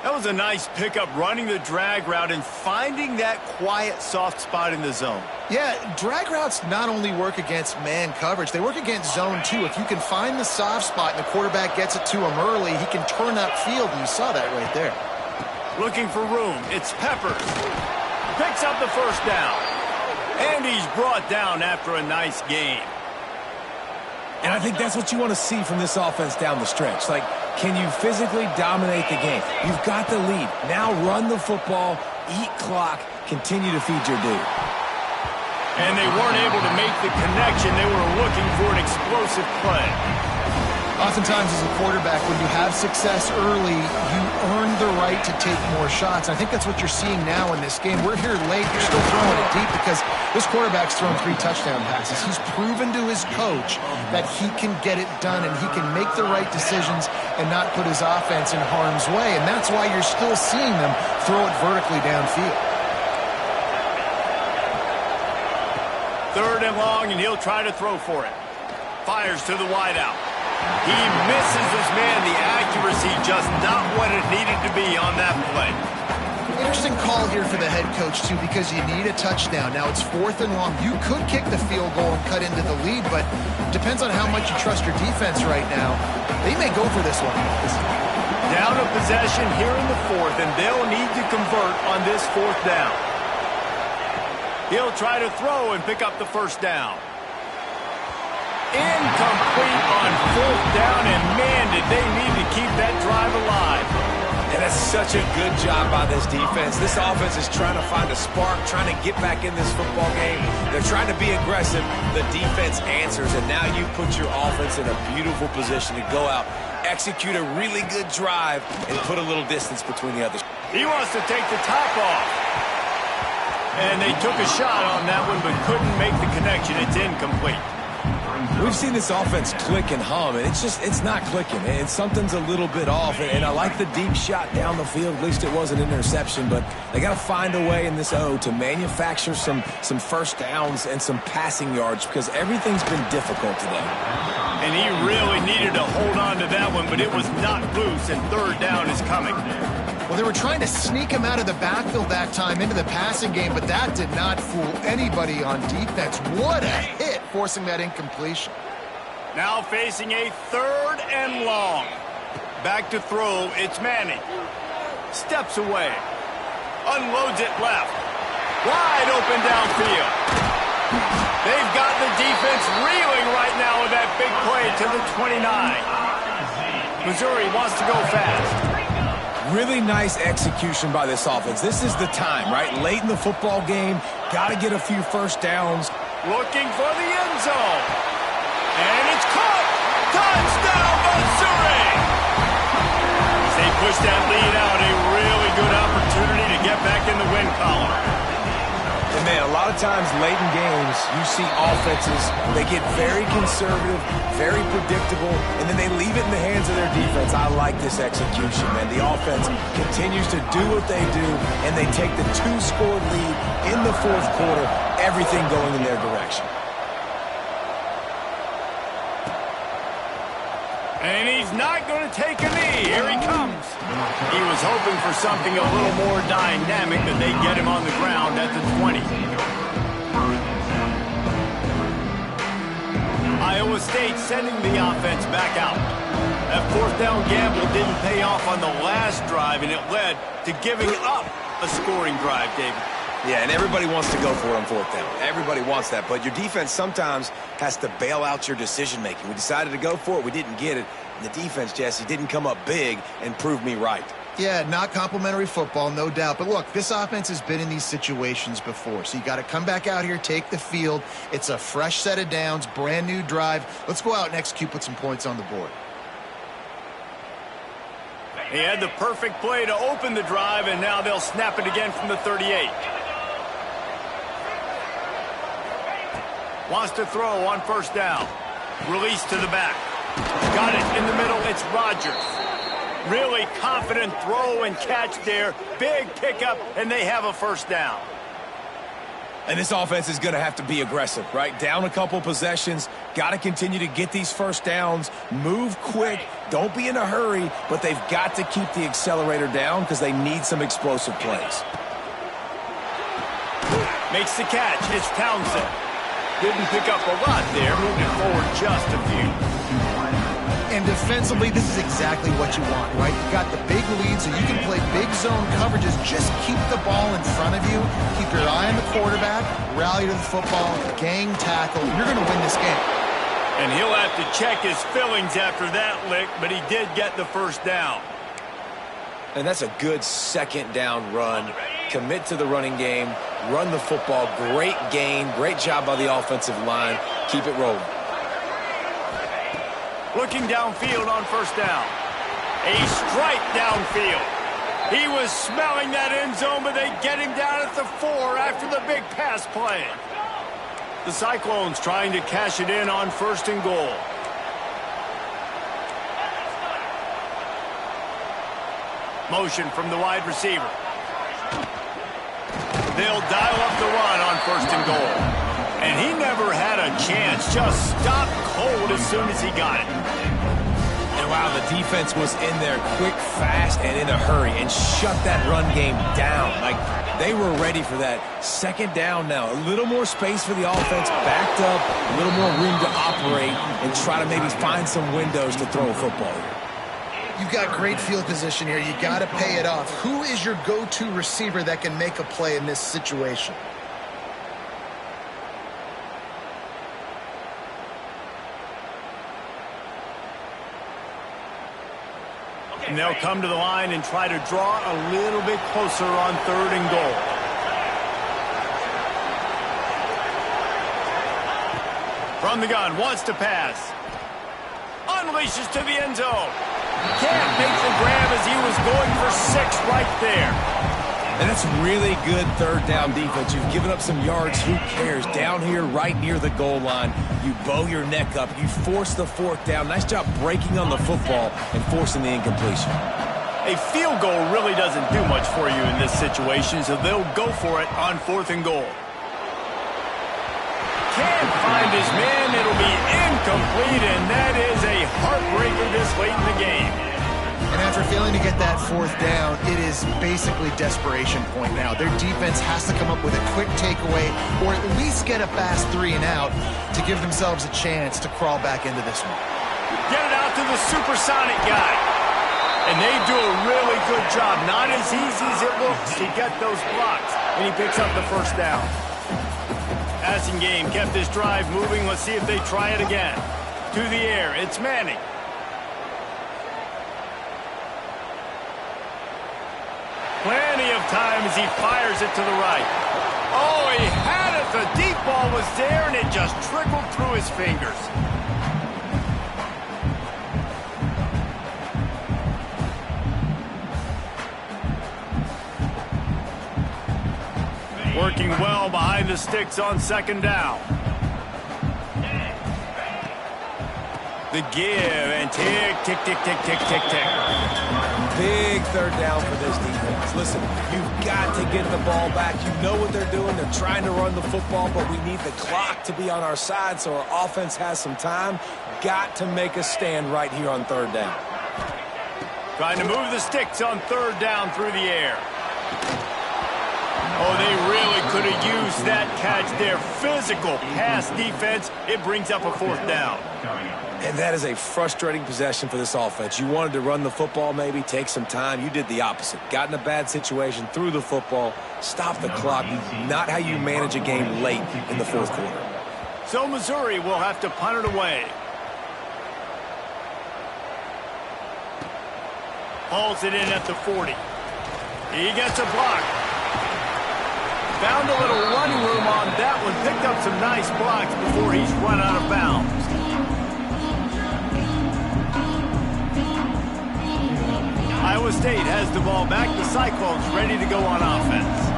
That was a nice pickup, running the drag route and finding that quiet, soft spot in the zone. Yeah, drag routes not only work against man coverage, they work against zone too. If you can find the soft spot and the quarterback gets it to him early, he can turn upfield, and you saw that right there. Looking for room. It's Peppers. Picks up the first down. And he's brought down after a nice game. And I think that's what you want to see from this offense down the stretch. Like, can you physically dominate the game? You've got the lead. Now run the football, eat clock, continue to feed your dude. And they weren't able to make the connection. They were looking for an explosive play. Oftentimes as a quarterback, when you have success early, you earn the right to take more shots. I think that's what you're seeing now in this game. We're here late. You're still throwing it deep because this quarterback's thrown 3 touchdown passes. He's proven to his coach that he can get it done and he can make the right decisions and not put his offense in harm's way. And that's why you're still seeing them throw it vertically downfield. 3rd and long, and he'll try to throw for it. Fires to the wideout. He misses his man. The accuracy just not what it needed to be on that play. Interesting call here for the head coach, too, because you need a touchdown. Now it's 4th and long. You could kick the field goal and cut into the lead, but depends on how much you trust your defense right now. They may go for this one. Down a possession here in the 4th, and they'll need to convert on this 4th down. He'll try to throw and pick up the first down. Incomplete on 4th down, and man, did they need to keep that drive alive. And that's such a good job by this defense. This offense is trying to find a spark, trying to get back in this football game. They're trying to be aggressive. The defense answers, and now you put your offense in a beautiful position to go out, execute a really good drive, and put a little distance between the others. He wants to take the top off. And they took a shot on that one, but couldn't make the connection. It's incomplete. We've seen this offense click and hum, and it's not clicking. And something's a little bit off. And I like the deep shot down the field. At least it was an interception. But they got to find a way in this O to manufacture some first downs and some passing yards because everything's been difficult today. And he really needed to hold on to that one, but it was not loose, and 3rd down is coming. Well, they were trying to sneak him out of the backfield that time into the passing game, but that did not fool anybody on defense. What a hit, forcing that incompletion. Now facing a 3rd and long. Back to throw, it's Manning. Steps away. Unloads it left. Wide open downfield. They've got the defense reeling right now with that big play to the 29. Missouri wants to go fast. Really nice execution by this offense. This is the time, right? Late in the football game, got to get a few first downs. Looking for the end zone. And it's caught. Touchdown, Missouri! As they push that lead out, a really good opportunity to get back in the win column. And man, a lot of times late in games, you see offenses, they get very conservative, very predictable, and then they leave it in the hands of their defense. I like this execution, man. The offense continues to do what they do, and they take the 2-score lead in the fourth quarter, everything going in their direction. And he's not going to take a knee. Here he comes. He was hoping for something a little more dynamic, that they get him on the ground at the 20. Iowa State sending the offense back out. That fourth down gamble didn't pay off on the last drive, and it led to giving up a scoring drive, David. Yeah, and everybody wants to go for it on fourth down. Everybody wants that, but your defense sometimes has to bail out your decision-making. We decided to go for it. We didn't get it. And the defense, Jesse, didn't come up big and prove me right. Yeah, not complimentary football, no doubt. But look, this offense has been in these situations before. So you got to come back out here, take the field. It's a fresh set of downs, brand new drive. Let's go out and execute, put some points on the board. He had the perfect play to open the drive, and now they'll snap it again from the 38. Wants to throw on first down. Release to the back. Got it in the middle. It's Rodgers. Really confident throw and catch there. Big pickup, and they have a first down. And this offense is going to have to be aggressive, right? Down a couple possessions. Got to continue to get these first downs. Move quick. Don't be in a hurry, but they've got to keep the accelerator down because they need some explosive plays. Makes the catch. It's Townsend. Didn't pick up a lot there. Moved it forward just a few. And defensively, this is exactly what you want, right? You got the big lead, so you can play big zone coverages. Just keep the ball in front of you. Keep your eye on the quarterback. Rally to the football. Gang tackle. You're going to win this game. And he'll have to check his fillings after that lick, but he did get the first down. And that's a good second down run. Commit to the running game. Run the football. Great gain. Great job by the offensive line. Keep it rolling. Looking downfield on first down. A strike downfield. He was smelling that end zone, but they get him down at the 4 after the big pass play. The Cyclones trying to cash it in on first and goal. Motion from the wide receiver. They'll dial up the run on first and goal. And he never had a chance. Just stopped cold as soon as he got it. And wow, the defense was in there quick, fast, and in a hurry and shut that run game down. Like, they were ready for that. Second down now. A little more space for the offense. Backed up. A little more room to operate and try to maybe find some windows to throw a football here. You've got great field position here. You got to pay it off. Who is your go-to receiver that can make a play in this situation? And they'll come to the line and try to draw a little bit closer on third and goal. From the gun, wants to pass. Unleashes to the end zone. Can't make the grab as he was going for 6 right there. And that's really good third down defense. You've given up some yards. Who cares? Down here right near the goal line, you bow your neck up. You force the fourth down. Nice job breaking on the football and forcing the incompletion. A field goal really doesn't do much for you in this situation, so they'll go for it on fourth and goal. Can't find his man. It'll be incomplete, and that is a heartbreaker this late in the game. And after failing to get that fourth down, it is basically desperation point now. Their defense has to come up with a quick takeaway or at least get a fast 3 and out to give themselves a chance to crawl back into this one. Get it out to the supersonic guy. And they do a really good job. Not as easy as it looks to get those blocks. And he picks up the first down. Passing game kept this drive moving. Let's see if they try it again. To the air, it's Manning. Plenty of time as he fires it to the right. Oh, he had it. The deep ball was there, and it just trickled through his fingers. Working well behind the sticks on second down. The give and tick, tick, tick, tick, tick, tick, tick. Big third down for this defense. Listen, you've got to get the ball back. You know what they're doing. They're trying to run the football, but we need the clock to be on our side so our offense has some time. Got to make a stand right here on third down. Trying to move the sticks on third down through the air. Oh, they really could have used that catch there. Physical pass defense. It brings up a fourth down. And that is a frustrating possession for this offense. You wanted to run the football, maybe take some time. You did the opposite. Got in a bad situation, threw the football, stopped the clock. Not how you manage a game late in the fourth quarter. So Missouri will have to punt it away. Hauls it in at the 40. He gets a block. Found a little running room on that one. Picked up some nice blocks before he's run out of bounds. Iowa State has the ball back. The Cyclones ready to go on offense.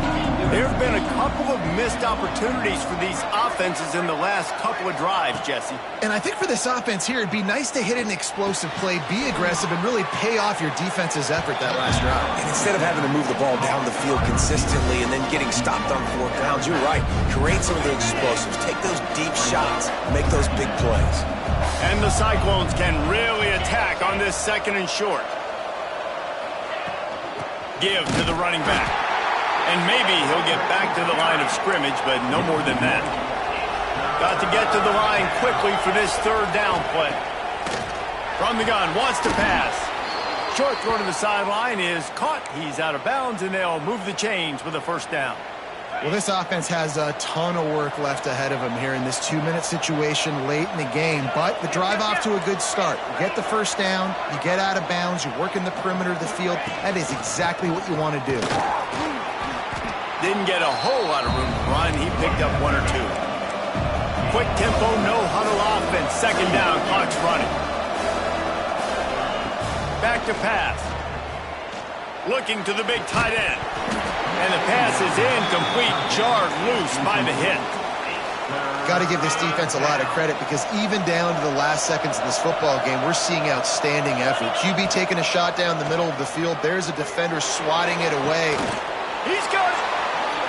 There have been a couple of missed opportunities for these offenses in the last couple of drives, Jesse. And I think for this offense here, it'd be nice to hit an explosive play, be aggressive, and really pay off your defense's effort that last drive. And instead of having to move the ball down the field consistently and then getting stopped on fourth downs, you're right. Create some of the explosives. Take those deep shots. Make those big plays. And the Cyclones can really attack on this second and short. Give to the running back. And maybe he'll get back to the line of scrimmage, but no more than that. Got to get to the line quickly for this third down play. From the gun, wants to pass. Short throw to the sideline is caught. He's out of bounds, and they'll move the chains with a first down. Well, this offense has a ton of work left ahead of them here in this 2-minute situation late in the game, but the drive off to a good start. You get the first down, you get out of bounds, you work in the perimeter of the field. That is exactly what you want to do. Didn't get a whole lot of room to run. He picked up one or two. Quick tempo, no huddle offense. Second down, clock's running. Back to pass. Looking to the big tight end. And the pass is incomplete, jarred loose by the hit. Got to give this defense a lot of credit because even down to the last seconds of this football game, we're seeing outstanding effort. QB taking a shot down the middle of the field. There's a defender swatting it away. He's got it.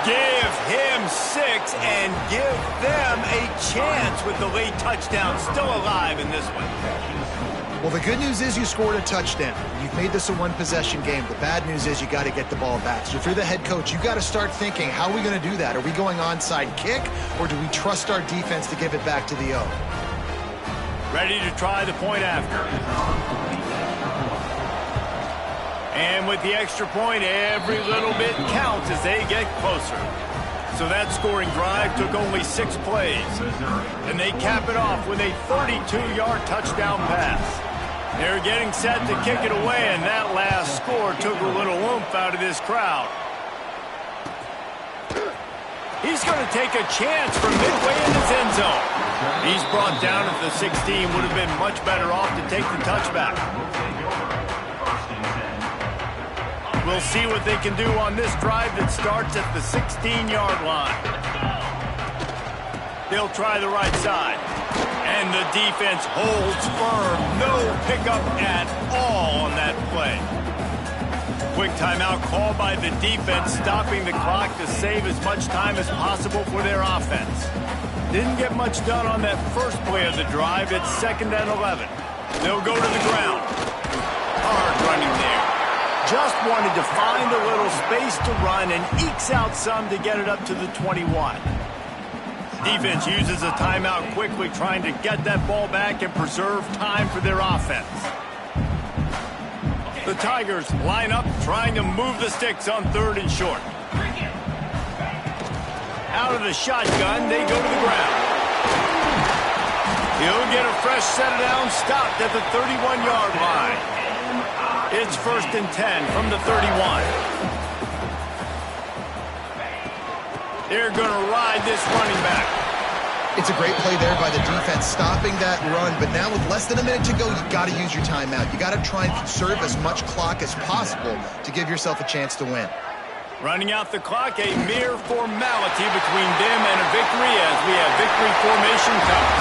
Give him 6 and give them a chance with the late touchdown. Still alive in this one. Well, the good news is you scored a touchdown. You've made this a one-possession game. The bad news is you got to get the ball back. So if you're the head coach, you got to start thinking, how are we going to do that? Are we going onside kick, or do we trust our defense to give it back to the O? Ready to try the point after. And with the extra point, every little bit counts as they get closer. So that scoring drive took only 6 plays. And they cap it off with a 32-yard touchdown pass. They're getting set to kick it away, and that last score took a little oomph out of this crowd. He's going to take a chance from midway in his end zone. He's brought down at the 16, would have been much better off to take the touchback. We'll see what they can do on this drive that starts at the 16-yard line. They'll try the right side. And the defense holds firm. No pickup at all on that play. Quick timeout called by the defense, stopping the clock to save as much time as possible for their offense. Didn't get much done on that first play of the drive. It's 2nd and 11. They'll go to the ground. Hard running there. Just wanted to find a little space to run and ekes out some to get it up to the 21. Defense uses a timeout quickly, trying to get that ball back and preserve time for their offense. The Tigers line up, trying to move the sticks on 3rd and short. Out of the shotgun, they go to the ground. He'll get a fresh set of downs, stopped at the 31-yard line. It's 1st and 10 from the 31. They're going to ride this running back. It's a great play there by the defense, stopping that run. But now with less than a minute to go, you got to use your timeout. You got to try and conserve as much clock as possible to give yourself a chance to win. Running out the clock, a mere formality between them and a victory as we have victory formation coming.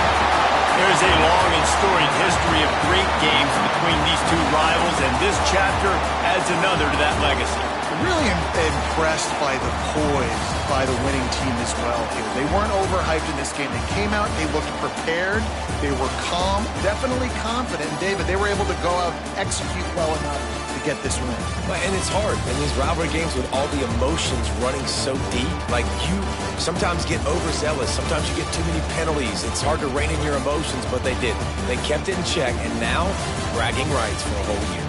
There's a long and storied history of great games between these two rivals, and this chapter adds another to that legacy. Really impressed by the poise by the winning team as well here. They weren't overhyped in this game. They came out, they looked prepared, they were calm, definitely confident. And David, they were able to go out and execute well enough to get this win. And it's hard in these rivalry games with all the emotions running so deep. Like, you sometimes get overzealous. Sometimes you get too many penalties. It's hard to rein in your emotions, but they did. They kept it in check, and now bragging rights for a whole year.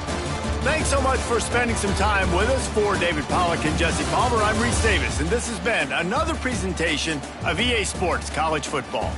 Thanks so much for spending some time with us. For David Pollack and Jesse Palmer, I'm Reese Davis, and this has been another presentation of EA Sports College Football.